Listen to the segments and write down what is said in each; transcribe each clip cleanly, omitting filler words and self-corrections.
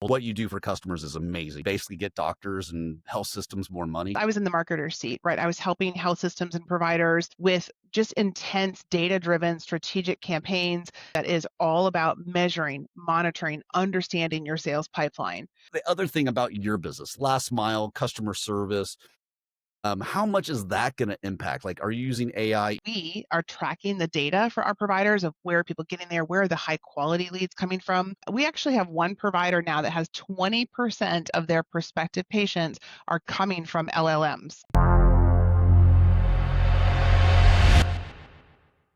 What you do for customers is amazing. Basically get doctors and health systems more money. I was in the marketer seat, right? I was helping health systems and providers with just intense data-driven strategic campaigns that is all about measuring, monitoring, understanding your sales pipeline. The other thing about your business, last mile customer service, how much is that gonna impact? Like, are you using AI? We are tracking the data for our providers of where are people getting there, where are the high quality leads coming from. We actually have one provider now that has 20% of their prospective patients are coming from LLMs.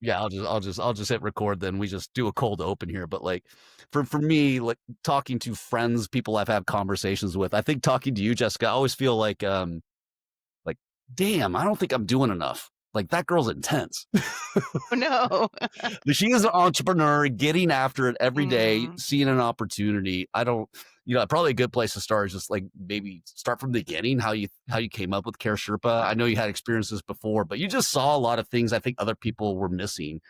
Yeah, I'll just hit record then. We just do a cold open here. But like for me, like talking to friends, people I've had conversations with, I think talking to you, Jessica, I always feel like, damn, I don't think I'm doing enough. Like that girl's intense. Oh no. But she is an entrepreneur getting after it every day, Mm. seeing an opportunity. I don't, probably a good place to start is just like maybe start from the beginning, how you came up with Care Sherpa. I know you had experiences before, but you just saw a lot of things I think other people were missing.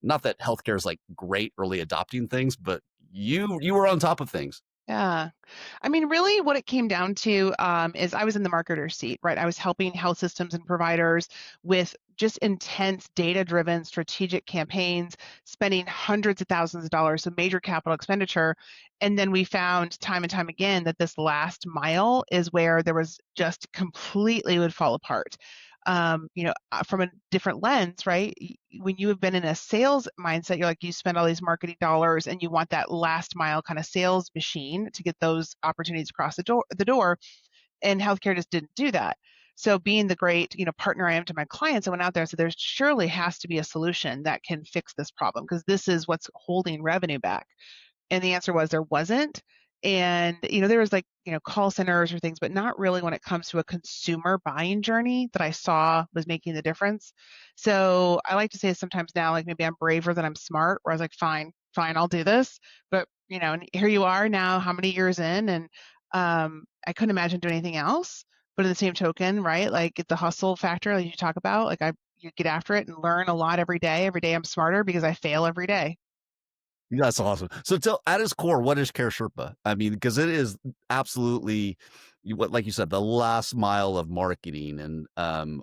Not that healthcare is like great early adopting things, but you were on top of things. Yeah. I mean, really what it came down to is I was in the marketer seat, right? I was helping health systems and providers with just intense data-driven strategic campaigns, spending hundreds of thousands of dollars, so major capital expenditure. And then we found time and time again that this last mile is where there was just completely would fall apart. From a different lens, right? When you have been in a sales mindset, you're like, you spend all these marketing dollars and you want that last mile kind of sales machine to get those opportunities across the door, and healthcare just didn't do that. So being the great, partner I am to my clients, I went out there and said, there surely has to be a solution that can fix this problem because this is what's holding revenue back. And the answer was there wasn't. And, there was like, call centers or things, but not really when it comes to a consumer buying journey that I saw was making the difference. So I like to say sometimes now, like maybe I'm braver than I'm smart, where I was like, fine, fine, I'll do this. But, and here you are now, how many years in? And I couldn't imagine doing anything else. But in the same token, right, like the hustle factor, like you talk about, like you get after it and learn a lot every day. Every day I'm smarter because I fail every day. That's awesome. So tell at its core, what is Care Sherpa? I mean, because it is absolutely what like you said, the last mile of marketing and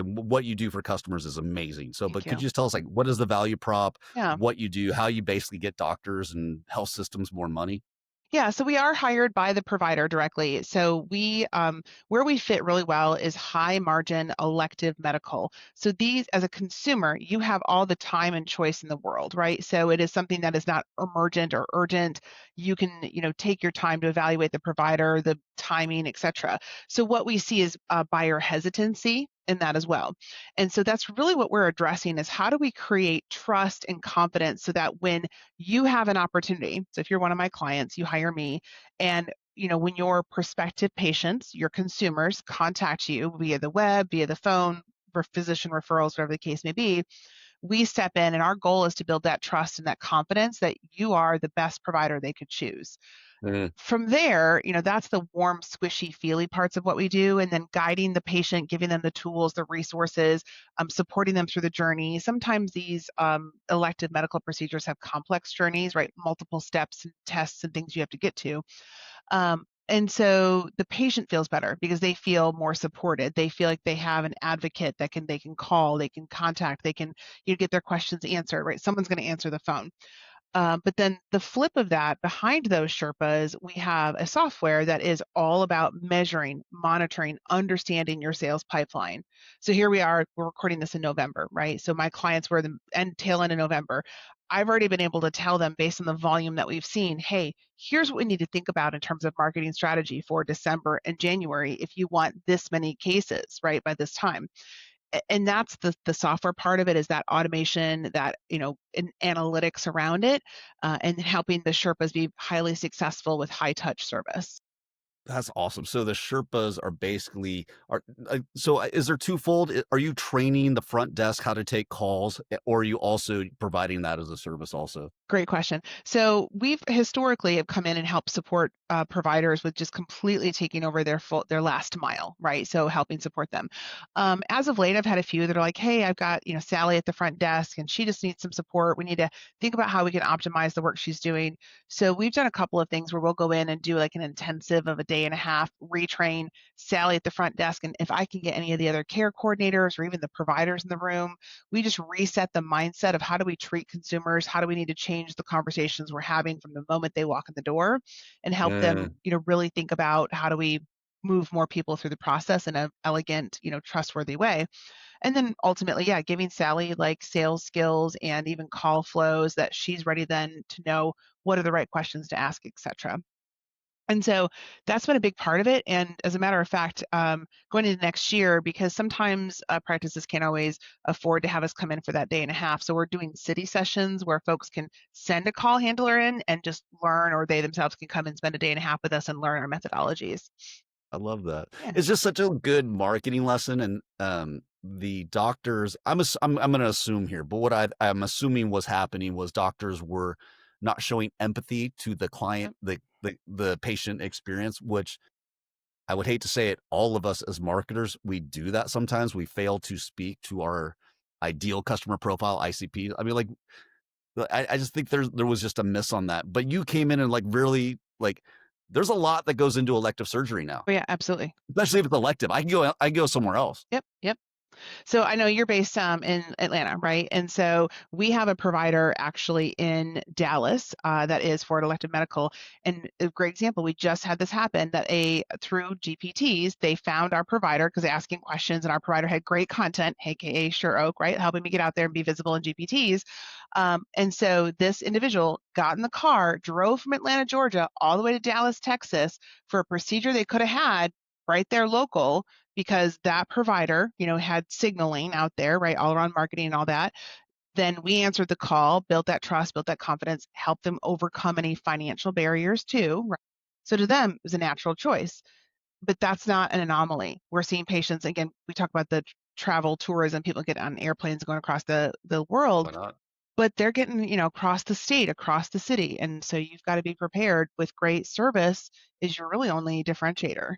what you do for customers is amazing. So, Thank but could you. you just tell us like what is the value prop, Yeah. what you do, how you basically get doctors and health systems more money? Yeah, so we are hired by the provider directly. So where we fit really well is high margin elective medical. So these, as a consumer, you have all the time and choice in the world, right? So it is something that is not emergent or urgent. You can, take your time to evaluate the provider, the timing, et cetera. So what we see is buyer hesitancy in that as well. And so that's really what we're addressing is how do we create trust and confidence so that when you have an opportunity. So if you're one of my clients, you hire me, and when your prospective patients, your consumers contact you via the web, via the phone, for physician referrals, whatever the case may be, we step in and our goal is to build that trust and that confidence that you are the best provider they could choose. Mm. From there, that's the warm, squishy, feely parts of what we do, and then guiding the patient, giving them the tools, the resources, supporting them through the journey. Sometimes these elective medical procedures have complex journeys, right? Multiple steps and tests and things you have to get to. And so the patient feels better because they feel more supported. They feel like they have an advocate that they can call, they can contact, they can get their questions answered, right? Someone's going to answer the phone. But then the flip of that, behind those Sherpas, we have a software that is all about measuring, monitoring, understanding your sales pipeline. So here we are, we're recording this in November, right? So my clients were the tail end of November. I've already been able to tell them based on the volume that we've seen, hey, here's what we need to think about in terms of marketing strategy for December and January if you want this many cases, right, by this time. And that's the software part of it is that automation, that analytics around it, and helping the Sherpas be highly successful with high touch service. That's awesome. So the Sherpas are basically are so is there twofold? Are you training the front desk how to take calls, or are you also providing that as a service also? Great question. So we've historically have come in and helped support providers with just completely taking over their last mile, right? So helping support them. As of late, I've had a few that are like, "Hey, I've got Sally at the front desk, and she just needs some support. We need to think about how we can optimize the work she's doing." So we've done a couple of things where we'll go in and do like an intensive of a day and a half, retrain Sally at the front desk, and if I can get any of the other care coordinators or even the providers in the room, we just reset the mindset of how do we treat consumers, how do we need to change the conversations we're having from the moment they walk in the door, and help Yeah, them really think about how do we move more people through the process in a elegant, trustworthy way. And then ultimately, yeah, giving Sally like sales skills and even call flows that she's ready then to know what are the right questions to ask, etc. And so that's been a big part of it. And as a matter of fact, going into next year, because sometimes practices can't always afford to have us come in for that day and a half. So we're doing city sessions where folks can send a call handler in and just learn, or they themselves can come and spend a day and a half with us and learn our methodologies. I love that. Yeah. It's just such a good marketing lesson, and the doctors. I'm going to assume here, but what I'm assuming was happening was doctors were not showing empathy to the client, Yep. the patient experience, which I would hate to say it, all of us as marketers, we do that sometimes. We fail to speak to our ideal customer profile, ICP. I mean, like, I just think there was just a miss on that. But you came in and like really like there's a lot that goes into elective surgery now, Oh, yeah, absolutely. especially if it's elective. I can go somewhere else. Yep. Yep. So I know you're based in Atlanta, right? And so we have a provider actually in Dallas that is for elective medical. And a great example, we just had this happen that a through GPTs, they found our provider because they're asking questions, and our provider had great content, aka Sure Oak, right? Helping me get out there and be visible in GPTs. And so this individual got in the car, drove from Atlanta, Georgia, all the way to Dallas, Texas for a procedure they could have had right there local because that provider, had signaling out there, right, all around marketing and all that. Then we answered the call, built that trust, built that confidence, helped them overcome any financial barriers too. Right? So to them, it was a natural choice. But that's not an anomaly. We're seeing patients, again, we talk about the travel tourism, people get on airplanes going across the world, Why not? but they're getting, across the state, across the city. And so you've got to be prepared with great service is your really only differentiator.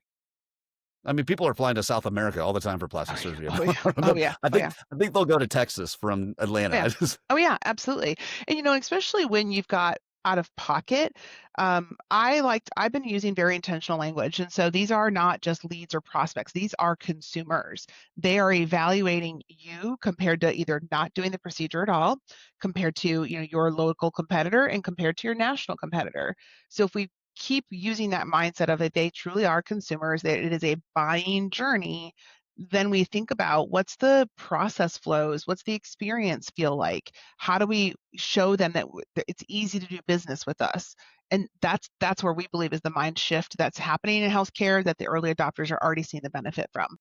I mean, people are flying to South America all the time for Oh plastic yeah. surgery. Oh yeah. Oh yeah. I Oh think yeah. I think they'll go to Texas from Atlanta. Oh, yeah. I just Oh, yeah, absolutely. And, especially when you've got out of pocket, I've been using very intentional language. And so these are not just leads or prospects. These are consumers. They are evaluating you compared to either not doing the procedure at all, compared to, your local competitor and compared to your national competitor. So if we keep using that mindset of it, they truly are consumers, that it is a buying journey, then we think about what's the process flows, what's the experience feel like, how do we show them that it's easy to do business with us. And that's where we believe is the mind shift that's happening in healthcare that the early adopters are already seeing the benefit from.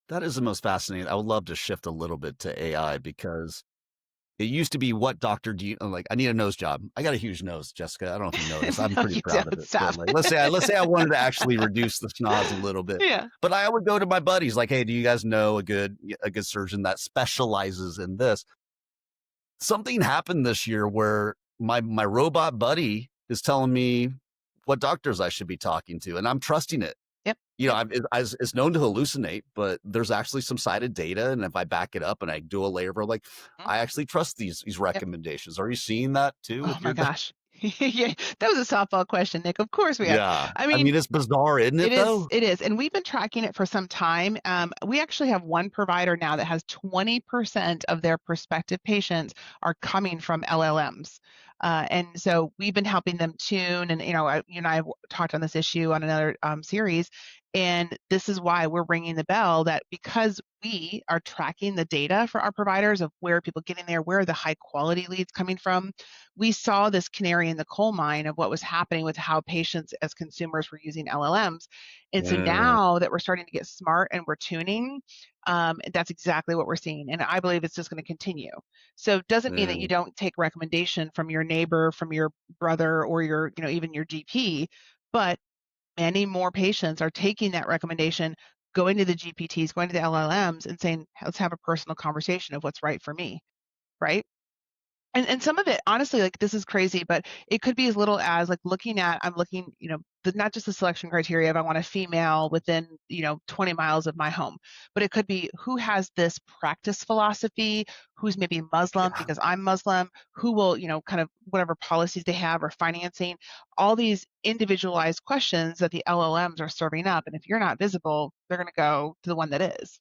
that is the most fascinating. I would love to shift a little bit to AI because it used to be what doctor do you like, I need a nose job. I got a huge nose, Jessica. I don't know if you noticed. I'm No, pretty you proud of don't it. But stop. like let's say I wanted to actually reduce the schnoz a little bit. Yeah. But I would go to my buddies like, "Hey, do you guys know a good surgeon that specializes in this?" Something happened this year where my robot buddy is telling me what doctors I should be talking to, and I'm trusting it. Yep. You know, Yep. it's known to hallucinate, but there's actually some cited data, and if I back it up and I do a layer of like, Mhm. I actually trust these Yep. recommendations. Are you seeing that too Oh with my your gosh. Yeah, that was a softball question, Nick. Of course we are. Yeah. I I mean, mean, it's bizarre, isn't it though? it is, and we've been tracking it for some time. We actually have one provider now that has 20% of their prospective patients are coming from LLMs, and so we've been helping them tune. And you and I have talked on this issue on another series, and this is why we're ringing the bell that because we are tracking the data for our providers of where are people getting there, where are the high quality leads coming from. We saw this canary in the coal mine of what was happening with how patients as consumers were using LLMs. And so Mm, now that we're starting to get smart and we're tuning, that's exactly what we're seeing. And I believe it's just going to continue. So it doesn't mean that you mm. don't take recommendation from your neighbor, from your brother, or your, even your GP, but many more patients are taking that recommendation, going to the GPTs, going to the LLMs, and saying, let's have a personal conversation of what's right for me, right? And some of it, honestly, like this is crazy, but it could be as little as like I'm looking, not just the selection criteria if I want a female within, 20 miles of my home, but it could be who has this practice philosophy, who's maybe Muslim Yeah. because I'm Muslim, who will, kind of whatever policies they have or financing, all these individualized questions that the LLMs are serving up. And if you're not visible, they're going to go to the one that is.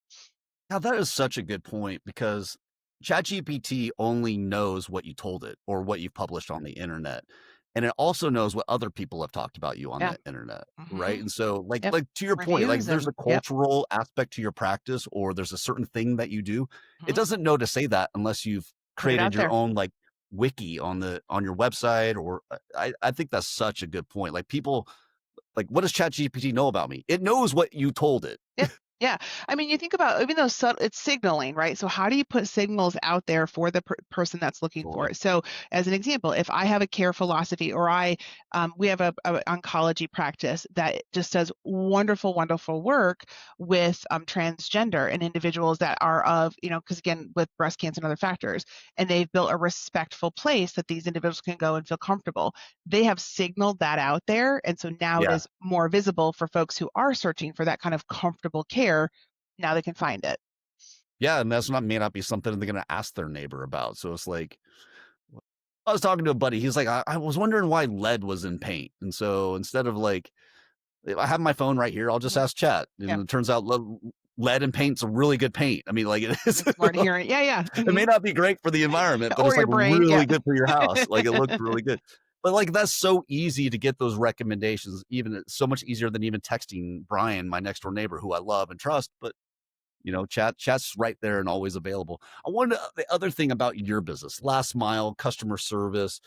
Now that is such a good point because ChatGPT only knows what you told it or what you've published on the internet. And it also knows what other people have talked about you on Yeah. the internet, right? Hmm. And so Yep. like to your point, like if Reviews there's and a yep. cultural aspect to your practice or there's a certain thing that you do, it Mhm. doesn't know to say that unless you've Put it created out your there. own like wiki on your website or I think that's such a good point. Like people like what does ChatGPT know about me? It knows what you told it. Yeah, yeah. I mean, you think about even though it's signaling, right? So how do you put signals out there for the person that's looking for Sure. it? So as an example, if I have a care philosophy or we have a oncology practice that just does wonderful, wonderful work with transgender and individuals that are of, because again, with breast cancer and other factors, and they've built a respectful place that these individuals can go and feel comfortable. They have signaled that out there. And so now it Yeah. is more visible for folks who are searching for that kind of comfortable care. Now they can find it. Yeah, and that's not may not be something they're gonna ask their neighbor about, so it's like I was talking to a buddy, he's like, I was wondering why lead was in paint," and so instead of, like if I have my phone right here, I'll just Mhm. ask chat, Yeah, and it turns out lead and paint's a really good paint. I mean, like, it is it's smart hearing. Yeah, yeah. it may not be great for the environment, but Or it's, your like, brain. Yeah. really good for your house, like, it looks really good. But, like, that's so easy to get those recommendations, even it's so much easier than even texting Brian, my next door neighbor, who I love and trust, but chat's right there and always available. I wonder the other thing about your business, last mile customer service.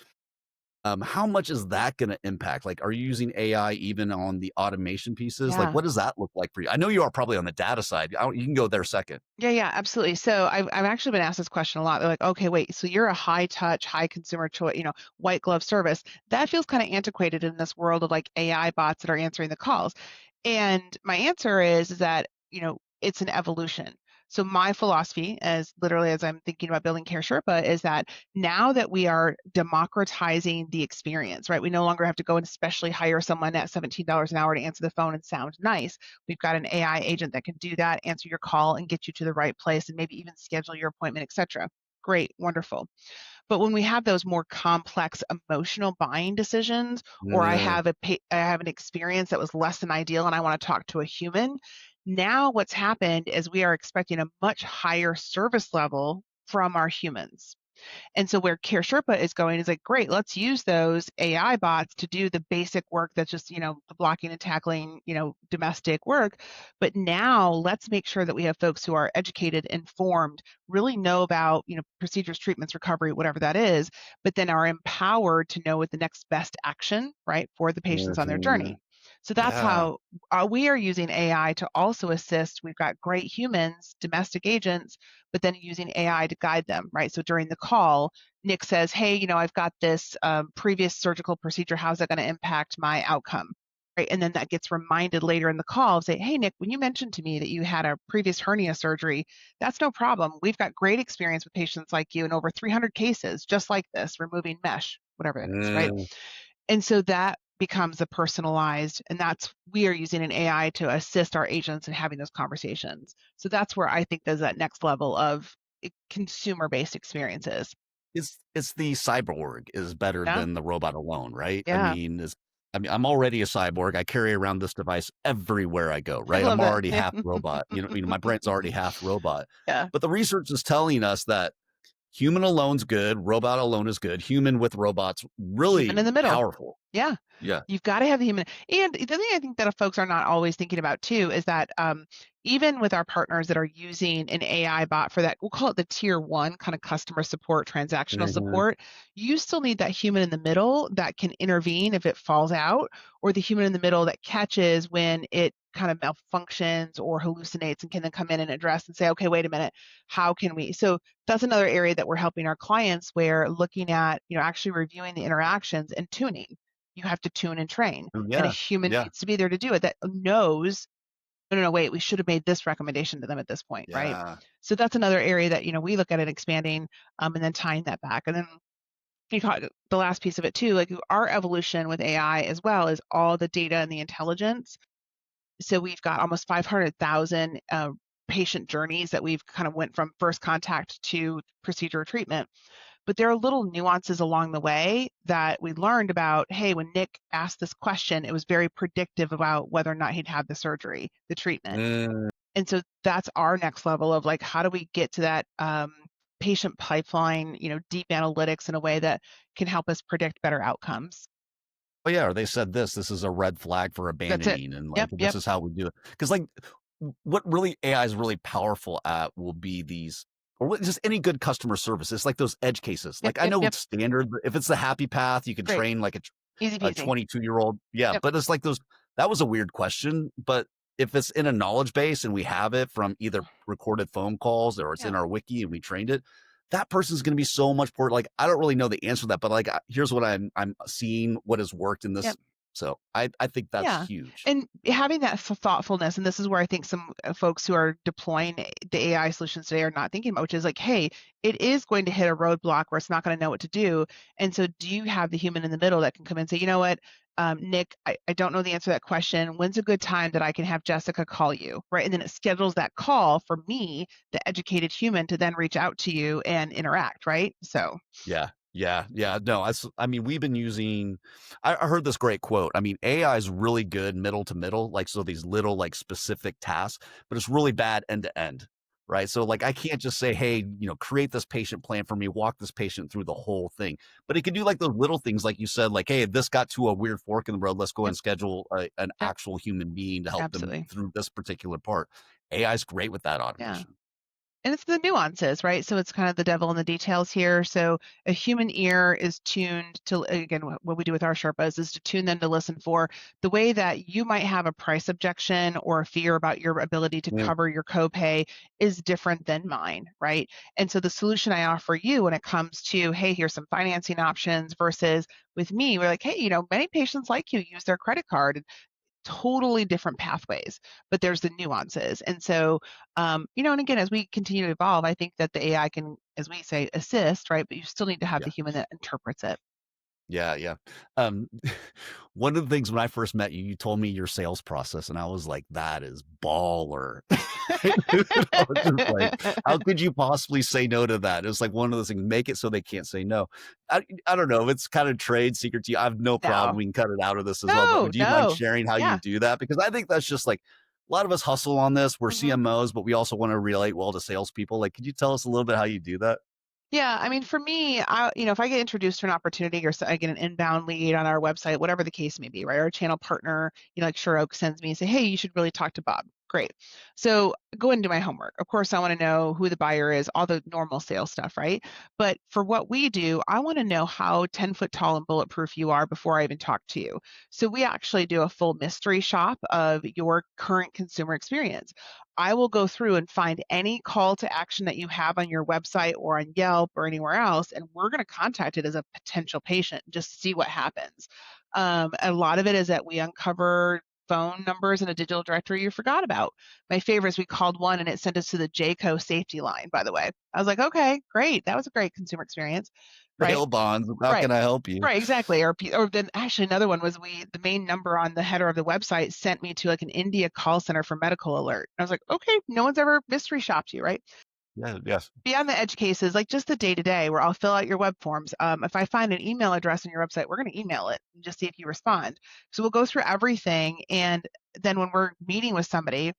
How much is that going to impact? Like, are you using AI even on the automation pieces? Like, Yeah. what does that look like for you? I know you are probably on the data side. You can go there second. Yeah, yeah, absolutely. So I've actually been asked this question a lot. They're like, okay, wait, so you're a high touch, high consumer choice, white glove service. That feels kind of antiquated in this world of like AI bots that are answering the calls. And my answer is that, it's an evolution. So my philosophy, as literally as I'm thinking about building Care Sherpa, is that now that we are democratizing the experience, right? We no longer have to go and especially hire someone at $17 an hour to answer the phone and sound nice. We've got an AI agent that can do that, answer your call, and get you to the right place, and maybe even schedule your appointment, etc. Great, wonderful. But when we have those more complex emotional buying decisions, or Yeah, I have an experience that was less than ideal, and I want to talk to a human, now what's happened is we are expecting a much higher service level from our humans. And so where Care Sherpa is going is like, great, let's use those AI bots to do the basic work that's just, the blocking and tackling, domestic work. But now let's make sure that we have folks who are educated, informed, really know about, procedures, treatments, recovery, whatever that is, but then are empowered to know what the next best action, right, for the patients on their mhm, journey. So that's yeah, how we are using AI to also assist. We've got great humans, domestic agents, but then using AI to guide them, right? So during the call, Nick says, hey, I've got this previous surgical procedure. How's that going to impact my outcome? Right. And then that gets reminded later in the call, say, hey, Nick, when you mentioned to me that you had a previous hernia surgery, that's no problem. We've got great experience with patients like you in over 300 cases, just like this, removing mesh, whatever that is, right? yeah. And so that becomes a personalized, and that's we are using an AI to assist our agents in having those conversations. So that's where I think there's that next level of consumer-based experiences. It's the cyborg is better Yeah, than the robot alone, right? yeah, I mean, I'm already a cyborg. I carry around this device everywhere I go, I right? love I'm that. already Yeah, half robot. My brain's already half robot. yeah. But the research is telling us that human alone's good, robot alone is good. Human with robots Human really in the middle. powerful. Yeah. Yeah. You've got to have the human. And the thing I think that folks are not always thinking about too is that even with our partners that are using an AI bot for that, we'll call it the tier one kind of customer support, transactional Mhm. support, you still need that human in the middle that can intervene if it falls out, or the human in the middle that catches when it kind of malfunctions or hallucinates and can then come in and address and say, okay, wait a minute, how can we? So that's another area that we're helping our clients where looking at, actually reviewing the interactions and tuning. you have to tune and train, and a Yeah, human yeah, needs to be there to do it that knows, "No, no, no, wait, we should have made this recommendation to them at this point," right? yeah. So that's another area that, we look at it expanding, and then tying that back. And then you caught the last piece of it too, like our evolution with AI as well is all the data and the intelligence. So we've got almost 500,000 patient journeys that we've kind of went from first contact to procedure or treatment. But there are little nuances along the way that we learned about. Hey, when Nick asked this question, it was very predictive about whether or not he'd have the surgery, the treatment. Mm. And so that's our next level of like, how do we get to that patient pipeline, deep analytics in a way that can help us predict better outcomes. Oh, yeah, or they said this is a red flag for That's it. abandoning, and, like, Yep, this yep, is how we do it. Because like, what really AI is really powerful at will be these or just any good customer service. It's like those edge cases. yep, Like, I yep, know yep. it's standard, but if it's the happy path, you can Great. train like Easy a peasy. 22-year-old. Yeah, Yep, but it's like those that was a weird question, but if it's in a knowledge base and we have it from either recorded phone calls or it's yeah, in our wiki and we trained it, that person's gonna be so much more like, I don't really know the answer to that, but, like, here's what I'm seeing what has worked in yep. this so I think that's Yeah, huge. and having that thoughtfulness, and this is where I think some folks who are deploying the AI solutions today are not thinking about, which is like, hey, it is going to hit a roadblock where it's not going to know what to do. And so, do you have the human in the middle that can come and say, you know what, Nick, I don't know the answer to that question. When's a good time that I can have Jessica call you, right? And then it schedules that call for me, the educated human, to then reach out to you and interact, right? So, Yeah, yeah, yeah, no, I mean, we've been using I heard this great quote, I mean, AI is really good middle to middle, like, so these little, like, specific tasks, but it's really bad end to end, right? So, like, I can't just say, "Hey, create this patient plan for me, walk this patient through the whole thing," but it can do, like, those little things, like you said, like, "Hey, this got to a weird fork in the road, let's go yep, and schedule an yep, actual human being to help them absolutely. through this particular part." AI is great with that Yeah. automation. And it's the nuances, right? So it's kind of the devil in the details here. So a human ear is tuned to, again, what we do with our Sherpas is to tune them to listen for the way that you might have a price objection or a fear about your ability to Mm, cover your copay is different than mine, right? And so the solution I offer you when it comes to, hey, here's some financing options versus with me, we're like, hey, many patients like you use their credit card, totally different pathways, but there's the nuances. And so, and again, as we continue to evolve, I think that the AI can, as we say, assist, right? But you still need to have yeah. the human that interprets it. Yeah, yeah. Um, one of the things when I first met you, you told me your sales process, and I was like, "That is baller." I was just like, "How could you possibly say no to that?" It was like one of those things, make it so they can't say no. I don't know, it's kind of trade secret to you. I have no problem, No, we can cut it out of this as well, but no, would you mind no. sharing how you Yeah. do that? Because I think that's just like a lot of us hustle on this. We're Mhm. CMOs, but we also wanna relate well to salespeople. Like, could you tell us a little bit how you do that? Yeah, I mean, for me, if I get introduced to an opportunity or I get an inbound lead on our website, whatever the case may be, right? Our channel partner, like Sure Oak sends me and say, hey, you should really talk to Bob. Great. So go and do my homework. Of course, I want to know who the buyer is, all the normal sales stuff, right? But for what we do, I want to know how 10-foot tall and bulletproof you are before I even talk to you. So we actually do a full mystery shop of your current consumer experience. I will go through and find any call to action that you have on your website or on Yelp or anywhere else, and we're going to contact it as a potential patient just to see what happens. A lot of it is that we uncover phone numbers in a digital directory you forgot about. My favorite is we called one and it sent us to the Jayco safety line, by the way. I was like, okay, great. That was a great consumer experience, right? Bail bonds, how Right. can I help you? Right, exactly. Or then actually another one was the main number on the header of the website sent me to like an India call center for medical alert. I was like, okay, no one's ever mystery shopped you, right? Yeah, yes. Beyond the edge cases, like just the day to day where I'll fill out your web forms. If I find an email address on your website, we're going to email it and just see if you respond. So we'll go through everything. And then when we're meeting with somebody,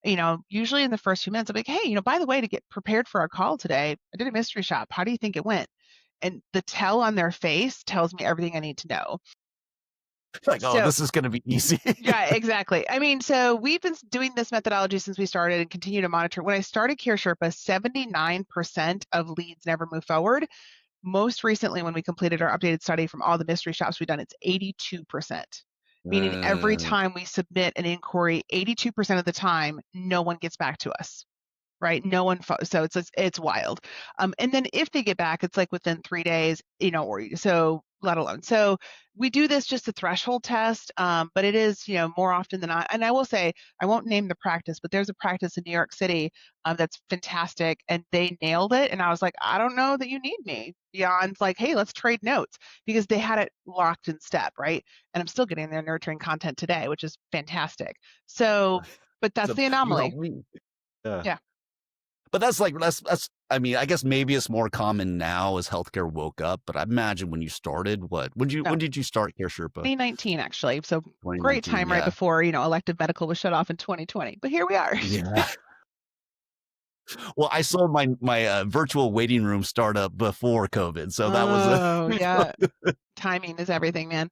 usually in the first few minutes, I'm like, hey, by the way, to get prepared for our call today, I did a mystery shop. How do you think it went? And the tell on their face tells me everything I need to know. Like, "Oh, So this is gonna be easy." yeah, exactly. I mean, so we've been doing this methodology since we started and continue to monitor. When I started Care Sherpa, 79% of leads never move forward. Most recently, when we completed our updated study from all the mystery shops we've done, it's 82%. Meaning every Mm, time we submit an inquiry, 82% of the time, no one gets back to us. right? No one so it's wild. And then if they get back, it's like within 3 days, or so, let alone. So we do this just a threshold test, but it is, more often than not. And I will say, I won't name the practice, but there's a practice in New York City that's fantastic, and they nailed it. And I was like, I don't know that you need me beyond like, hey, let's trade notes, because they had it locked in step, right? And I'm still getting their nurturing content today, which is fantastic. So, but that's So the you help anomaly. me. Yeah. Yeah. But that's like that's I mean, I guess maybe it's more common now as healthcare woke up, but I imagine when you started, when No, did you start Care Sherpa? 2019 actually. So great 2019, time right yeah. before, elective medical was shut off in 2020. But here we are. Yeah. Well, I sold my virtual waiting room startup before COVID, so that was a Oh, yeah. Timing is everything, man.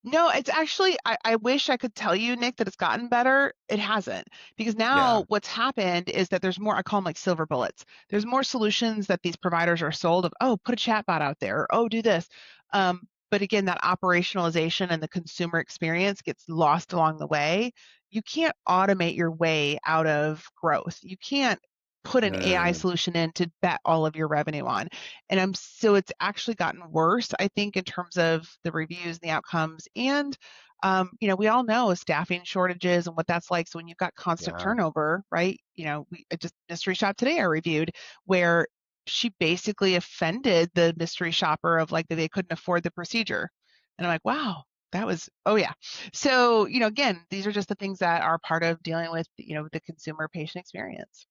No, it's actually, I wish I could tell you, Nick, that it's gotten better. It hasn't. Because yeah. now what's happened is that there's more, I call them like silver bullets. There's more solutions that these providers are sold of, oh, put a chatbot out there, or oh, do this. But again, that operationalization and the consumer experience gets lost along the way. You can't automate your way out of growth. You can't put an AI Uh, solution in to bet all of your revenue on. And so it's actually gotten worse, I think, in terms of the reviews and the outcomes. And we all know staffing shortages and what that's like. So when you've got constant yeah. turnover, right? I just mystery shop today I reviewed where she basically offended the mystery shopper of like that they couldn't afford the procedure. And I'm like, wow, that was, oh yeah. So, again, these are just the things that are part of dealing with, the consumer patient experience.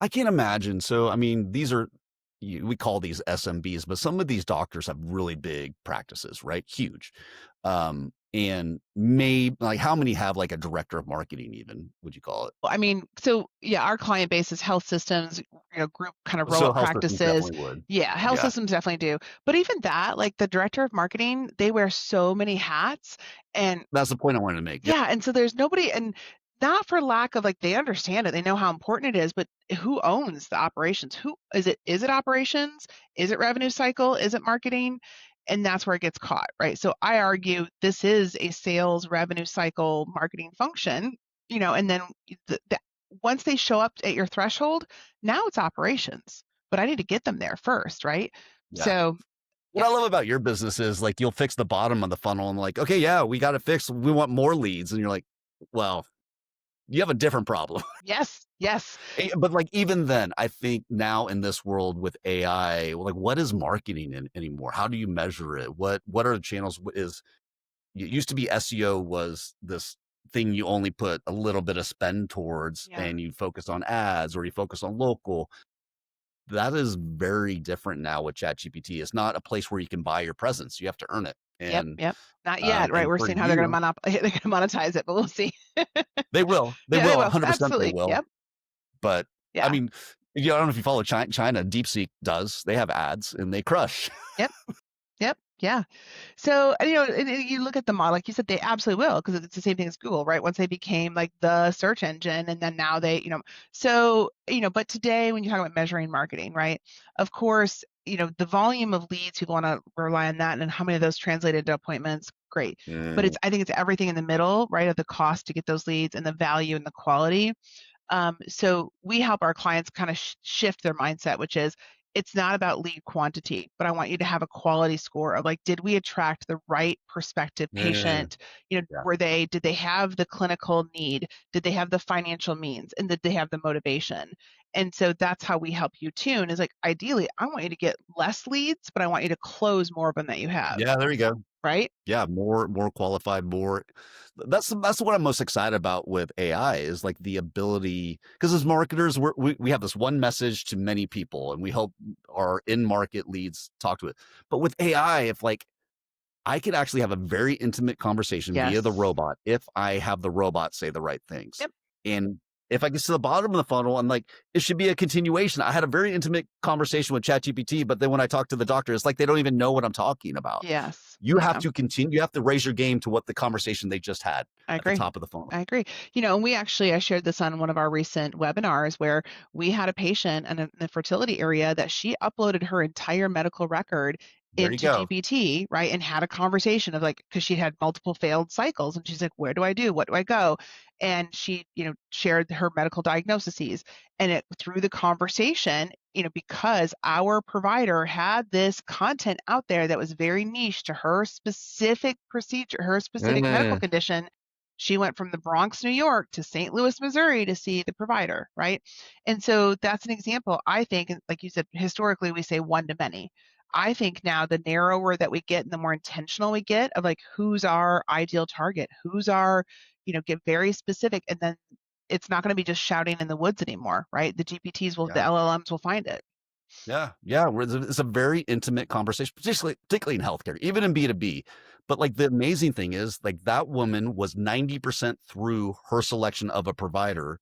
I can't imagine. So, I mean, these are we call these SMBs, but some of these doctors have really big practices, right? Huge. And like how many have like a director of marketing even, would you call it? I mean, so yeah, our client base is health systems, group kind of roll So up health systems practices. definitely would. Yeah, health Yeah. systems definitely do. But even that, like the director of marketing, they wear so many hats. And That's the point I wanted to make. Yeah. yeah, and so there's nobody, and not for lack of like they understand it, they know how important it is, but who owns the operations? Who is it? Is it operations? Is it revenue cycle? Is it marketing? And that's where it gets caught, right? So I argue this is a sales revenue cycle marketing function, and then once they show up at your threshold, now it's operations, but I need to get them there first, right? Yeah. So What I love about your business is like you'll fix the bottom of the funnel and like, okay, yeah, we got it fixed. We want more leads. And you're like, well, you have a different problem. yes, yes, But like even then, I think now in this world with AI, like what is marketing anymore? How do you measure it? What are the channels? It used to be SEO was this thing you only put a little bit of spend towards yeah, and you focus on ads or you focus on local. That is very different now with ChatGPT. It's not a place where you can buy your presence. You have to earn it. yep, yep. Not yet, right? And We're for seeing how they're going you, to they're going to monetize it, but we'll see. they will. They Yeah, they will. will. 100% they Absolutely. will. Yep. But I Yeah. mean, I don't know if you follow China. DeepSeek does. They have ads and they crush. Yep. Yep. Yeah. So, and you look at the model, like you said, they absolutely will, because it's the same thing as Google, right? Once they became like the search engine, and then now so, but today when you talk about measuring marketing, right? Of course, the volume of leads, people want to rely on that, and how many of those translated to appointments, great. But Mm, I think it's everything in the middle, right? Of the cost to get those leads and the value and the quality. So we help our clients kind of shift their mindset, which is it's not about lead quantity, but I want you to have a quality score of like, did we attract the right prospective yeah. patient? Yeah. Did they have the clinical need? Did they have the financial means? And did they have the motivation? And so that's how we help you tune is like, ideally, I want you to get less leads, but I want you to close more of them that you have, Yeah, there you go. right? Yeah, more qualified, more that's what I'm most excited about with AI is like the ability because as marketers, we have this one message to many people and we hope our in-market leads talk to it. But with AI, if like I could actually have a very intimate conversation via the Yes. robot if I have the robot say the right things. Yep. And if I get to the bottom of the funnel, I'm like, it should be a continuation. I had a very intimate conversation with ChatGPT, but then when I talk to the doctor, it's like they don't even know what I'm talking about. Yes. You have Yeah. to continue, you have to raise your game to what the conversation they just had I at the agree. top of the funnel. I agree. And I shared this on one of our recent webinars where we had a patient in the fertility area that she uploaded her entire medical record There you into go. GPT, right? And had a conversation of like, because she had multiple failed cycles, and she's like, where do I do? What do I go? And she, shared her medical diagnoses. And it through the conversation, because our provider had this content out there that was very niche to her specific procedure, her specific medical Eh, condition, she went from the Bronx, New York to St. Louis, Missouri to see the provider, right? And so that's an example, I think, and like you said, historically we say one to many. I think now the narrower that we get and the more intentional we get of like who's our ideal target, who's our, get very specific, and then it's not going to be just shouting in the woods anymore, right? The yeah. LLMs will find it. Yeah, yeah, where it's a very intimate conversation, particularly in healthcare, even in B2B. But, like, the amazing thing is, like, that woman was 90% through her selection of a provider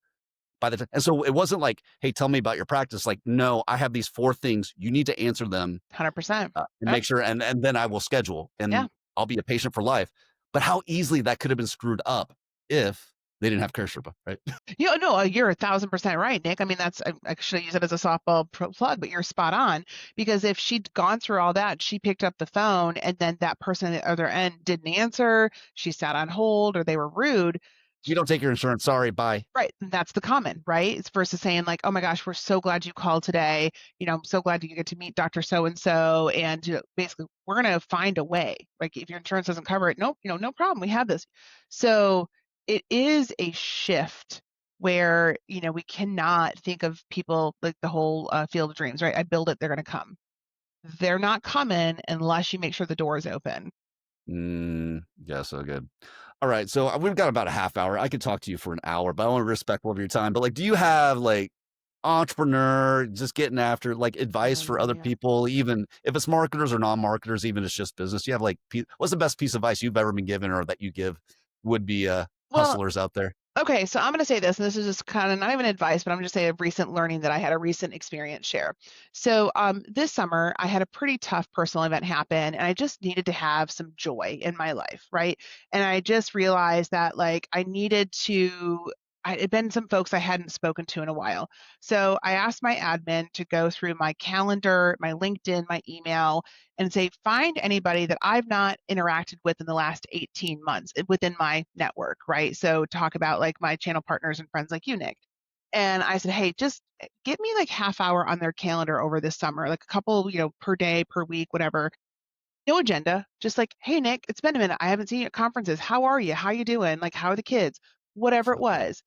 by the time, and so it wasn't like, "Hey, tell me about your practice." Like, "No, I have these 4 things, you need to answer them, 100%. and Yep. make sure, and then I will schedule, Yeah. and I'll be a patient for life." But how easily that could have been screwed up if they didn't have CareSherpa, right? No, you're 1,000% right, Nick. I mean, I should use it as a softball plug, but you're spot on, because if she'd gone through all that, she picked up the phone, and then that person at the other end didn't answer, she sat on hold, or they were rude. "You don't take your insurance, sorry, bye." Right. That's the common, right? It's versus saying like, "Oh my gosh, we're so glad you called today. I'm so glad you get to meet Dr. So and so." And basically, we're going to find a way. Like if your insurance doesn't cover it, nope, no problem. We have this. So it is a shift where, we cannot think of people like the whole field of dreams, right? I build it, they're going to come. They're not coming unless you make sure the door is open. Yeah, so good. All right, so we've got about a half hour. I could talk to you for an hour, but I want to be respectful of your time. But like, do you have like entrepreneur just getting after like advice for other Yeah. people, even if it's marketers or non-marketers, even if it's just business? Do you have like what's the best piece of advice you've ever been given or that you give would be Well, hustlers out there? okay, so I'm going to say this, and this is just kind of not even advice, but I'm going to say a recent learning that I had, a recent experience share. So this summer, I had a pretty tough personal event happen, and I just needed to have some joy in my life, right? And I just realized that like I needed to. I had been some folks I hadn't spoken to in a while. So I asked my admin to go through my calendar, my LinkedIn, my email, and say, find anybody that I've not interacted with in the last 18 months within my network, right? So talk about like my channel partners and friends like you, Nick. And I said, hey, just get me like half hour on their calendar over this summer, like a couple, per day, per week, whatever. No agenda, just like, hey, Nick, it's been a minute. I haven't seen you at conferences. How are you? How you doing? Like, how are the kids? Whatever it So good. was.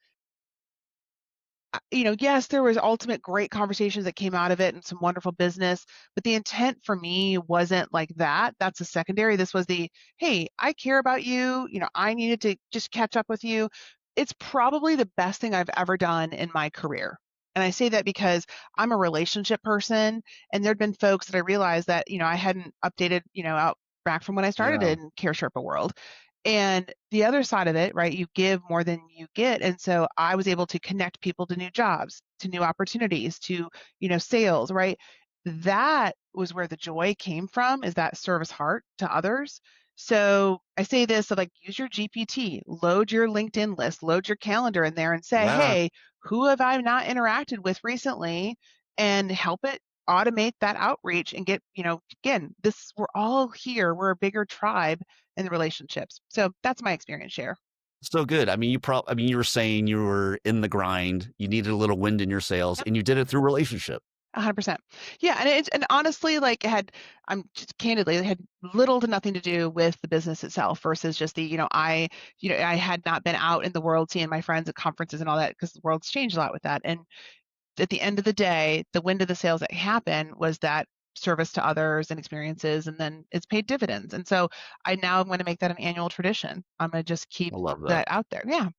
Yes, there was ultimate great conversations that came out of it and some wonderful business, but the intent for me wasn't like that. That's a secondary. This was the, hey, I care about you. I needed to just catch up with you. It's probably the best thing I've ever done in my career. And I say that because I'm a relationship person, and there'd been folks that I realized that, I hadn't updated, out back from when I started Yeah. in Care Sherpa world. And the other side of it, right, you give more than you get. And so I was able to connect people to new jobs, to new opportunities, to, sales, right? That was where the joy came from, is that service heart to others. So I say this, so like use your GPT, load your LinkedIn list, load your calendar in there and say, Yeah. hey, who have I not interacted with recently? And help it automate that outreach and get, again, this, we're all here. We're a bigger tribe in the relationships. So that's my experience share. So good. I mean, I mean, you were saying you were in the grind, you needed a little wind in your sails, Yep. and you did it through relationship. 100%. Yeah, and honestly, like I'm just candidly, it had little to nothing to do with the business itself versus just the, I had not been out in the world seeing my friends at conferences and all that because the world's changed a lot with that. And at the end of the day, the wind of the sales that happened was that service to others and experiences, and then it's paid dividends. And so I now am going to make that an annual tradition. I'm going to just keep I love that. that out there. Yeah.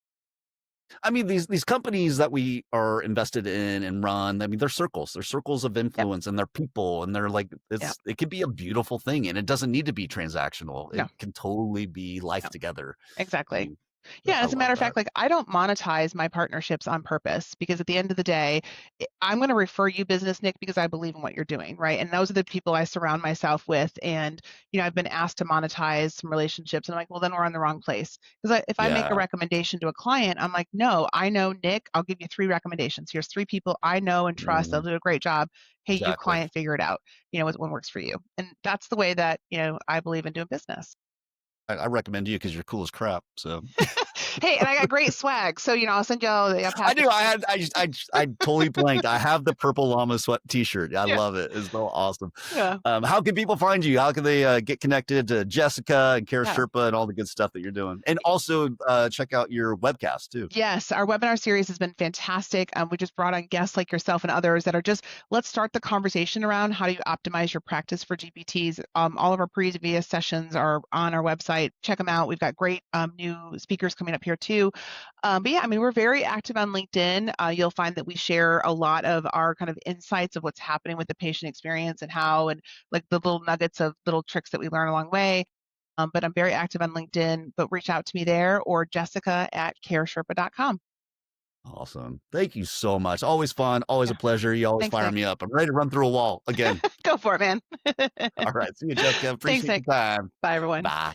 I mean, these companies that we are invested in and run, I mean, they're circles. They're circles of Yep. influence and they're people and they're like Yep. it could be a beautiful thing and it doesn't need to be transactional. It No. can totally be life No. together. I Exactly. mean, Yeah, I as a love matter of that. fact, like I don't monetize my partnerships on purpose because at the end of the day, I'm going to refer you business, Nick, because I believe in what you're doing, right? And those are the people I surround myself with. And I've been asked to monetize some relationships, and I'm like, well, then we're in the wrong place. Because if I make a Yeah. recommendation to a client, I'm like, no, I know Nick. I'll give you three recommendations. Here's three people I know and trust. They'll Mhm. do a great job. Hey, you Exactly. client, figure it out. What one works for you. And that's the way that I believe in doing business. I recommend you because you're cool as crap. So Hey, and I got great swag. So, I'll send you all a I do. package. I totally blanked. I have the purple llama sweat T-shirt. I Yeah. love it. It's so awesome. Yeah. How can people find you? How can they get connected to Jessica and Kara Yeah. Sherpa and all the good stuff that you're doing? And also check out your webcast too. Yes, our webinar series has been fantastic. We just brought on guests like yourself and others that are just, let's start the conversation around how do you optimize your practice for GPTs. All of our previous sessions are on our website. Check them out. We've got great new speakers coming up here too. But yeah, I mean, we're very active on LinkedIn. You'll find that we share a lot of our kind of insights of what's happening with the patient experience and how, and like the little nuggets of little tricks that we learn along the way. But I'm very active on LinkedIn, but reach out to me there or jessica@caresherpa.com. Awesome. Thank you so much. Always fun. Always a Yeah. pleasure. You always Thanks, fire Nick. me up. I'm ready to run through a wall again. Go for it, man. All right. See you, Jessica. Thanks, Appreciate Nick. the time. Bye, everyone. Bye.